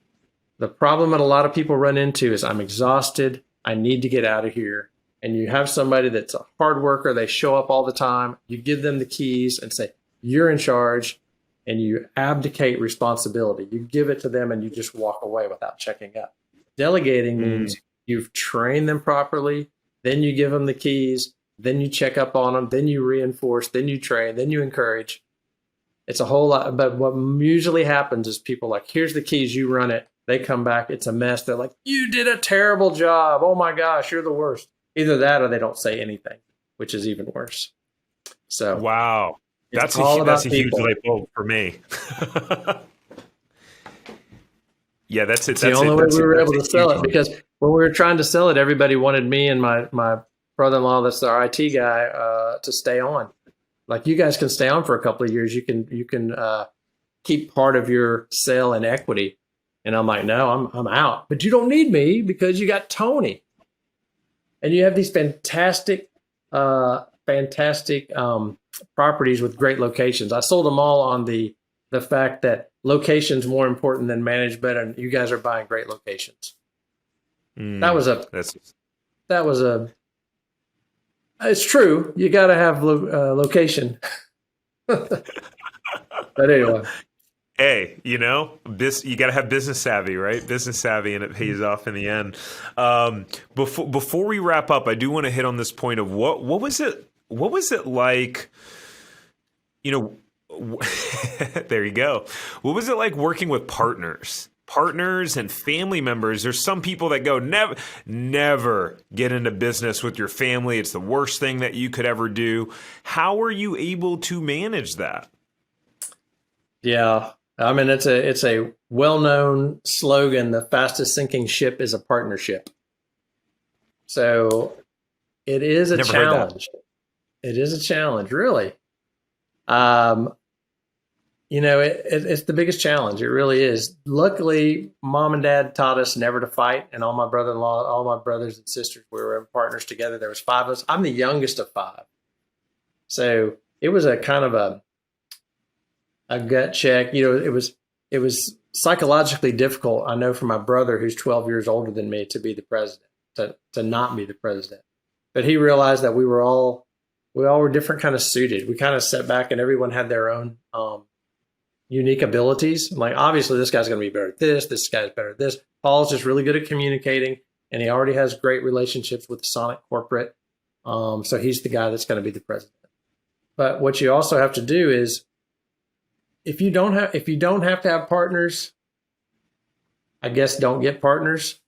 the problem that a lot of people run into is I'm exhausted. I need to get out of here. And you have somebody that's a hard worker. They show up all the time. You give them the keys and say, you're in charge, and you abdicate responsibility. You give it to them and you just walk away without checking up. Delegating means you've trained them properly. Then you give them the keys. Then you check up on them. Then you reinforce. Then you train. Then you encourage. It's a whole lot. But what usually happens is people like, here's the keys, you run it. They come back, it's a mess. They're like, you did a terrible job. Oh my gosh, you're the worst. Either that or they don't say anything, which is even worse. So wow, that's a huge light bulb for me. Yeah, that's it. It's the only way we were able to sell it, because when we were trying to sell it, everybody wanted me and my brother-in-law, that's our IT guy, to stay on. Like, you guys can stay on for a couple of years. You can keep part of your sale in equity. And I'm like, no, I'm out. But you don't need me because you got Tony. And you have these fantastic properties with great locations. I sold them all on the fact that location's more important than management, and you guys are buying great locations. It's true. You got to have location. But anyway. Hey, you got to have business savvy, right? Business savvy, and it pays off in the end. Before we wrap up, I do want to hit on this point of what was it like, there you go. What was it like working with partners and family members? There's some people that go, never get into business with your family. It's the worst thing that you could ever do. How are you able to manage that? Yeah. I mean, it's a well-known slogan. The fastest sinking ship is a partnership. So it is a challenge. It is a challenge, really. It's the biggest challenge. It really is. Luckily, mom and dad taught us never to fight, and all my brother-in-law, all my brothers and sisters, we were partners together. There was 5 of us. I'm the youngest of 5. So it was a kind of a gut check. It was psychologically difficult, I know, for my brother, who's 12 years older than me, to be the president, to not be the president. But he realized that we all were different kind of suited. We kind of sat back and everyone had their own unique abilities. Like, obviously this guy's going to be better at this guy's better at this. Paul's just really good at communicating, and he already has great relationships with the Sonic corporate. So he's the guy that's going to be the president. But what you also have to do is, if you don't have to have partners, I guess don't get partners.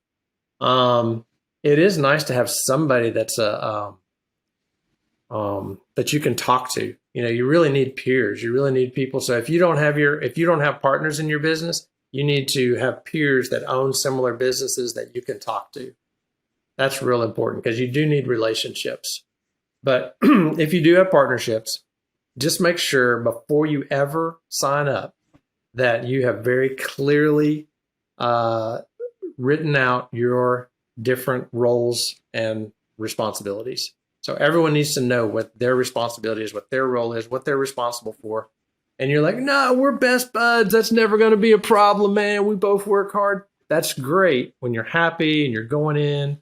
It is nice to have somebody that's that you can talk to. You really need peers. You really need people. So if you don't have partners in your business, you need to have peers that own similar businesses that you can talk to. That's real important, because you do need relationships. But if you do have partnerships, just make sure before you ever sign up that you have very clearly written out your different roles and responsibilities. So everyone needs to know what their responsibility is, what their role is, what they're responsible for. And you're like, no, we're best buds. That's never going to be a problem, man. We both work hard. That's great when you're happy and you're going in.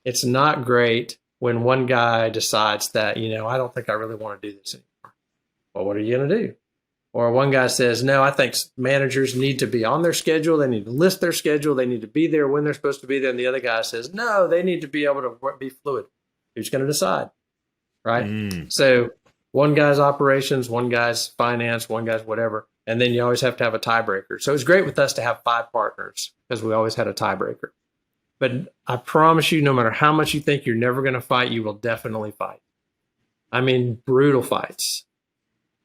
It's not great when one guy decides that, I don't think I really want to do this anymore. Well, what are you going to do? Or one guy says, no, I think managers need to be on their schedule. They need to list their schedule. They need to be there when they're supposed to be there. And the other guy says, no, they need to be able to be fluid. Who's going to decide? Right? So one guy's operations, one guy's finance, one guy's whatever. And then you always have to have a tiebreaker. So it's great with us to have 5 partners, because we always had a tiebreaker. But I promise you, no matter how much you think you're never going to fight, you will definitely fight. I mean, brutal fights.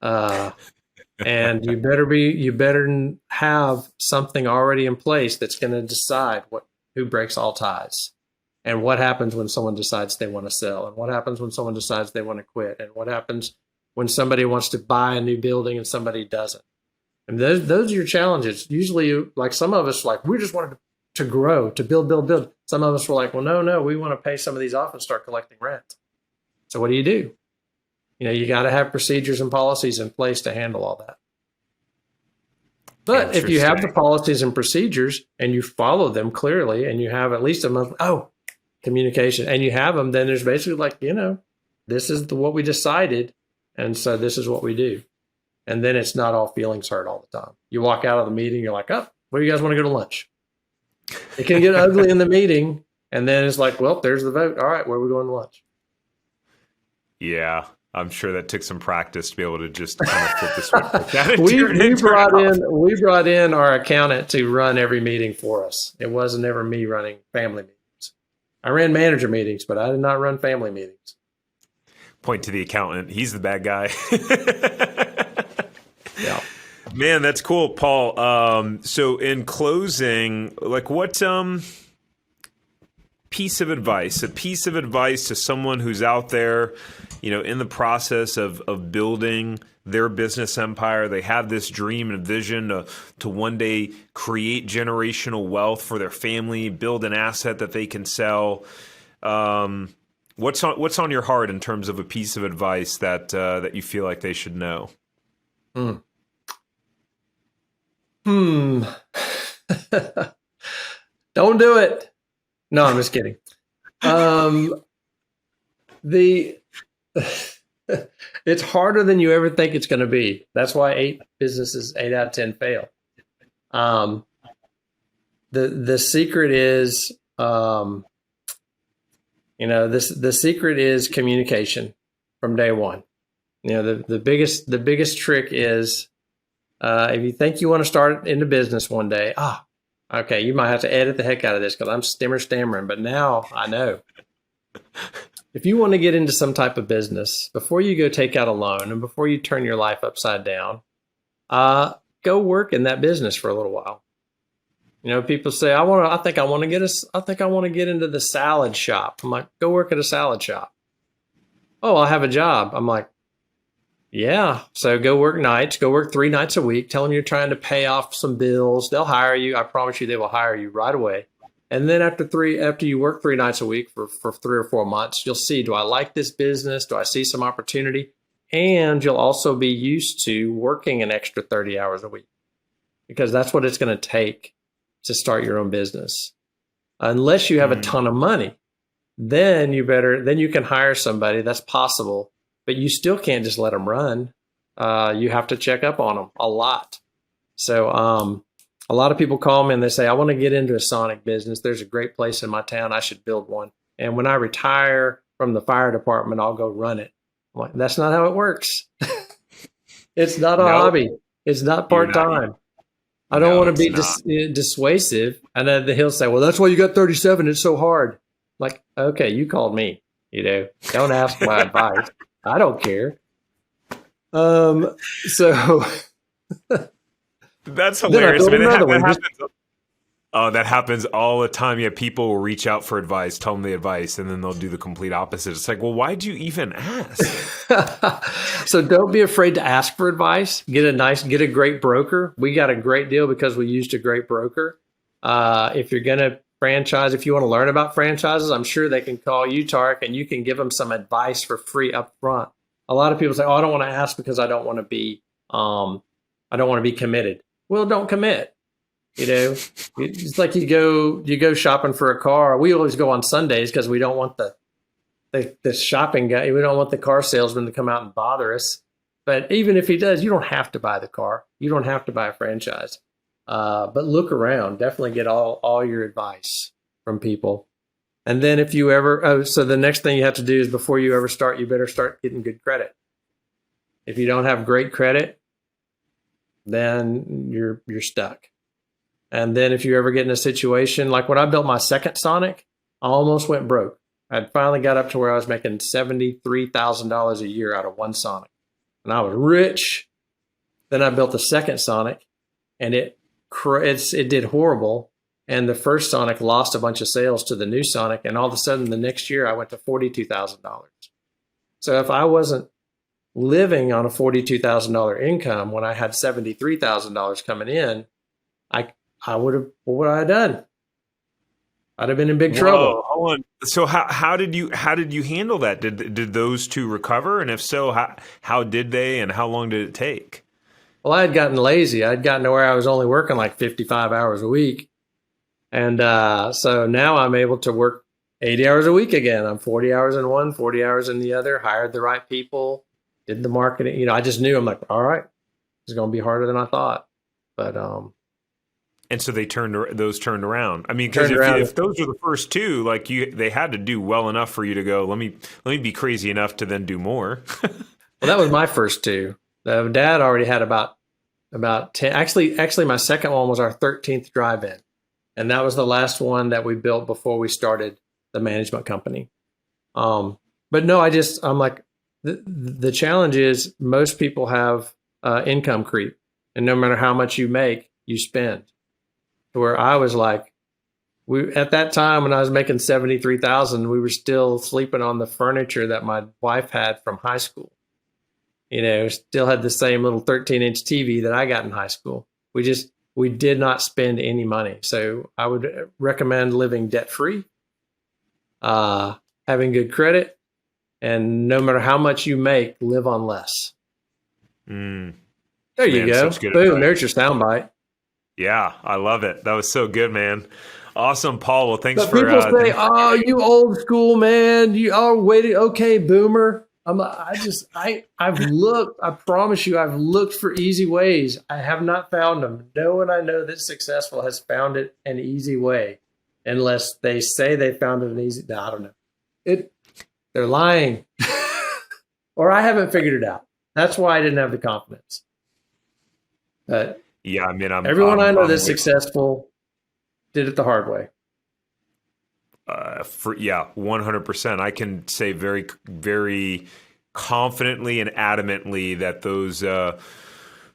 And you better have something already in place that's going to decide who breaks all ties, and what happens when someone decides they want to sell, and what happens when someone decides they want to quit, and what happens when somebody wants to buy a new building and somebody doesn't. And those are your challenges. Usually, like some of us, like we just wanted to grow, to build. Some of us were like, well, no, we want to pay some of these off and start collecting rent. So what do? You know, you got to have procedures and policies in place to handle all that. But if you have the policies and procedures and you follow them clearly and you have at least a month, communication, and you have them, then there's basically like, you know, this is what we decided. And so this is what we do. And then it's not all feelings hurt all the time. You walk out of the meeting, you're like, oh, where do you guys want to go to lunch? It can get ugly in the meeting. And then it's like, well, there's the vote. All right, where are we going to lunch? Yeah, I'm sure that took some practice to be able to just kind of flip the switch. We brought in our accountant to run every meeting for us. It wasn't ever me running family meetings. I ran manager meetings, but I did not run family meetings. Point to the accountant. He's the bad guy. Yeah. Man, that's cool, Paul. So in closing, like what a piece of advice to someone who's out there, you know, in the process of building their business empire. They have this dream and vision to one day create generational wealth for their family, build an asset that they can sell. What's on your heart in terms of a piece of advice that you feel like they should know? Don't do it. No, I'm just kidding. It's harder than you ever think it's going to be. That's why 8 out of 10 fail. The secret is, the secret is communication from day one. You know, the biggest trick is, if you think you want to start into business one day, okay, you might have to edit the heck out of this because I'm stammering, but now I know. If you want to get into some type of business, before you go take out a loan and before you turn your life upside down, go work in that business for a little while. You know, people say, I think I want to get into the salad shop. I'm like, go work at a salad shop. Oh, I'll have a job. I'm like, yeah. So go work nights, go work 3 nights a week. Tell them you're trying to pay off some bills. They'll hire you. I promise you they will hire you right away. And then after you work 3 nights a week for 3 or 4 months, you'll see, do I like this business? Do I see some opportunity? And you'll also be used to working an extra 30 hours a week because that's what it's going to take to start your own business. Unless you have a ton of money, then you can hire somebody. That's possible, but you still can't just let them run. You have to check up on them a lot. So a lot of people call me and they say, I want to get into a sonic business. There's a great place in my town. I should build one. And when I retire from the fire department, I'll go run it. I'm like, that's not how it works. It's not a hobby. It's not part-time. I don't want to be dissuasive. And then he'll say, well, that's why you got 37. It's so hard. Like, okay, you called me, don't ask my advice. I don't care. So that's hilarious. I mean, that happens all the time. Yeah, people will reach out for advice, tell them the advice, and then they'll do the complete opposite. It's like, well, why'd you even ask? So don't be afraid to ask for advice. Get a great broker. We got a great deal because we used a great broker. If you're going to franchise, if you want to learn about franchises, I'm sure they can call you, Tarek, and you can give them some advice for free up front. A lot of people say, I don't want to ask because I don't want to be committed. Well, don't commit. It's like you go shopping for a car. We always go on Sundays because we don't want the shopping guy. We don't want the car salesman to come out and bother us. But even if he does, you don't have to buy the car. You don't have to buy a franchise. But look around. Definitely get all your advice from people. And then if you ever, so the next thing you have to do is before you ever start, you better start getting good credit. If you don't have great credit, then you're stuck. And then if you ever get in a situation, like when I built my second Sonic, I almost went broke. I finally got up to where I was making $73,000 a year out of one Sonic. And I was rich. Then I built the second Sonic and it did horrible. And the first Sonic lost a bunch of sales to the new Sonic. And all of a sudden the next year I went to $42,000. So if I wasn't living on a $42,000 income when I had $73,000 coming in, I would have, what would I have done? I'd have been in big trouble. Hold on. So how did you handle that? Did those two recover? And if so, how did they, and how long did it take? Well, I had gotten lazy. I'd gotten to where I was only working like 55 hours a week. And so now I'm able to work 80 hours a week again. I'm 40 hours in one, 40 hours in the other, hired the right people, did the marketing. You know, I just knew, I'm like, all right, it's going to be harder than I thought. But and so those turned around. I mean, because if those were the first two, like they had to do well enough for you to go, let me be crazy enough to then do more. Well, that was my first two. Dad already had about 10. Actually, my second one was our 13th drive-in. And that was the last one that we built before we started the management company. But no, I'm like, the challenge is most people have income creep. And no matter how much you make, you spend. To where I was like, at that time when I was making $73,000, we were still sleeping on the furniture that my wife had from high school. You know, still had the same little 13-inch TV that I got in high school. We did not spend any money. So I would recommend living debt-free, having good credit, and no matter how much you make, live on less. There you go. Boom, there's your soundbite. Yeah, I love it. That was so good, man. Awesome, Paul. Well, thanks but for... People say, oh, you old school, man. You waited. Okay, boomer. I've looked, I promise you, I've looked for easy ways. I have not found them. No one I know that's successful has found it an easy way, unless they say they found it an easy. No, I don't know. They're lying, or I haven't figured it out. That's why I didn't have the confidence. But yeah, I mean, everyone I know that's successful did it the hard way. 100%. I can say very, very confidently and adamantly that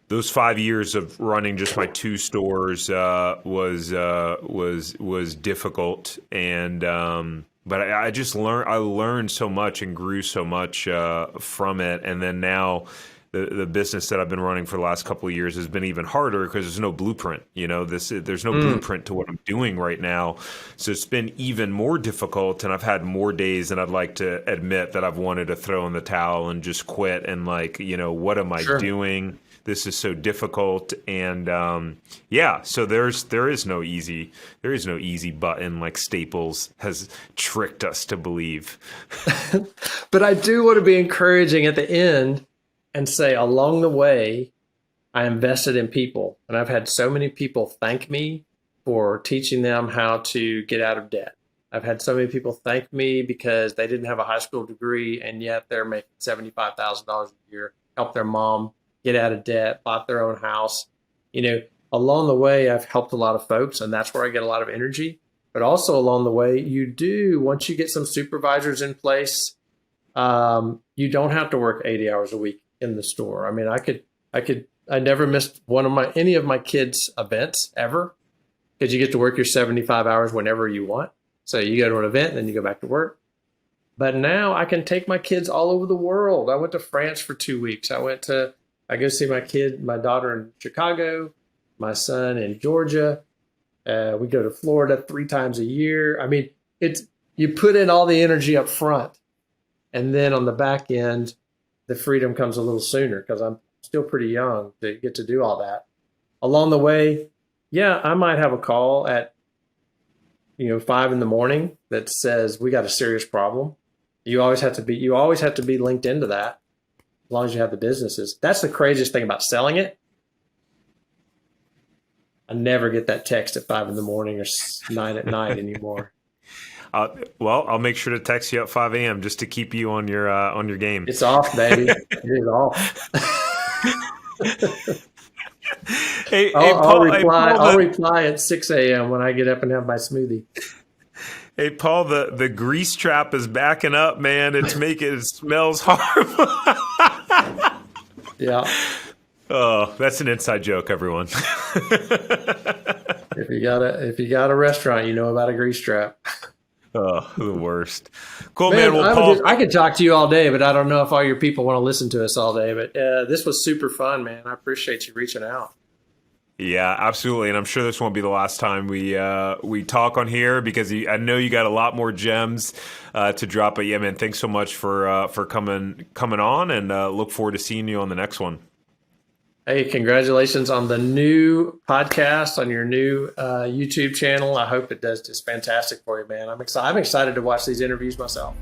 those 5 years of running just my two stores was difficult, and but I just learned so much and grew so much from it, and then now. The business that I've been running for the last couple of years has been even harder because there's no blueprint. You know, there's no blueprint to what I'm doing right now. So it's been even more difficult, and I've had more days than I'd like to admit that I've wanted to throw in the towel and just quit and like, you know, what am I doing? This is so difficult. And so there is no easy button like Staples has tricked us to believe. But I do want to be encouraging at the end and say, along the way, I invested in people. And I've had so many people thank me for teaching them how to get out of debt. I've had so many people thank me because they didn't have a high school degree, and yet they're making $75,000 a year, help their mom get out of debt, bought their own house. You know, along the way, I've helped a lot of folks, and that's where I get a lot of energy. But also along the way, once you get some supervisors in place, you don't have to work 80 hours a week in the store. I mean, I never missed any of my kids' events ever, because you get to work your 75 hours whenever you want. So you go to an event and then you go back to work. But now I can take my kids all over the world. I went to France for 2 weeks. I go see my daughter in Chicago, my son in Georgia. We go to Florida 3 times a year. I mean, you put in all the energy up front, and then on the back end, the freedom comes a little sooner because I'm still pretty young to get to do all that. Along the way, I might have a call at 5 a.m. that says we got a serious problem. You always have to be linked into that as long as you have the businesses. That's the craziest thing about selling it. I never get that text at 5 a.m. or 9 p.m. anymore. Well, I'll make sure to text you at 5 a.m. just to keep you on your game. It's off, baby. It is off. I'll reply at 6 a.m. when I get up and have my smoothie. Hey, Paul, the grease trap is backing up, man. It smells horrible. Yeah. Oh, that's an inside joke, everyone. If you got a restaurant, you know about a grease trap. Oh, the worst. Cool, Man, man. Well, Paul, I could talk to you all day, but I don't know if all your people want to listen to us all day. But this was super fun, man. I appreciate you reaching out. yeah, absolutely, and I'm sure this won't be the last time we talk on here because I know you got a lot more gems to drop. But yeah, man, thanks so much for coming on, and look forward to seeing you on the next one. Hey, congratulations on the new podcast, on your new YouTube channel. I hope it does just fantastic for you, man. I'm excited to watch these interviews myself.